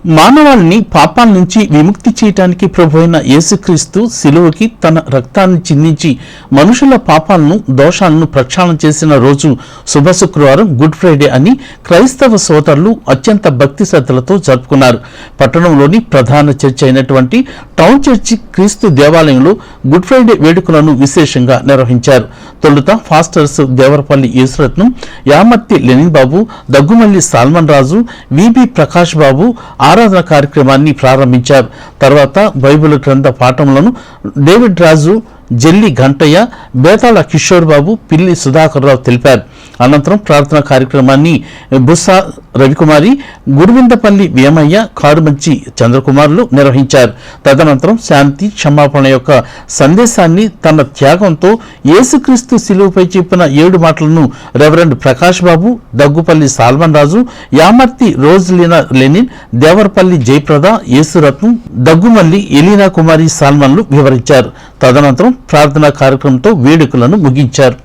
మానవాళిని పాపాల నుంచి విముక్తి చేయడానికి ప్రభువైన యేసుక్రీస్తు శిలువకి తన రక్తాన్ని చిందించి మనుషుల పాపాలను దోషాలను ప్రక్షాళన చేసిన రోజు శుభ శుక్రవారం గుడ్ ఫ్రైడే అని క్రైస్తవ సోదరులు అత్యంత భక్తి శ్రద్ధలతో జరుపుకున్నారు. పట్టణంలోని ప్రధాన చర్చి అయినటువంటి టౌన్ చర్చి క్రీస్తు దేవాలయంలో గుడ్ ఫ్రైడే వేడుకలను విశేషంగా నిర్వహించారు. తొలుత ఫాస్టర్స్ దేవరపల్లి యేసురత్నం, యామర్తి లెనిన్ బాబు, దగ్గుమల్లి సాల్మన్ రాజు, విబి ప్రకాష్ బాబు ఆరాధన కార్యక్రమాన్ని ప్రారంభించారు. తర్వాత బైబిల్ గ్రంథ పాఠములను డేవిడ్ రాజు, జెల్లి ఘంటయ్య, బేతాళ కిషోర్ బాబు, పిల్లి సుధాకర్ రావు తెలిపారు. అనంతరం ప్రార్థనా కార్యక్రమాన్ని బుస్సా రవికుమారి, గురువిందపల్లి వేమయ్య, కారుమంచి చంద్రకుమార్లు నిర్వహించారు. తదనంతరం శాంతి క్షమాపణ యొక్క సందేశాన్ని తన త్యాగంతో యేసుక్రీస్తు శిలువపై చెప్పిన 7 మాటలను రెవరెండ్ ప్రకాష్ బాబు, దగ్గుపల్లి సాల్మన్ రాజు, యామర్తి రోజులీనా లెనిన్, దేవరపల్లి జయప్రద, యేసురత్నం, దగ్గుమల్లి ఎలీనా కుమారి సాల్మన్లు వివరించారు. తదనంతరం ప్రార్థనా కార్యక్రమంతో వేడుకలను ముగించారు.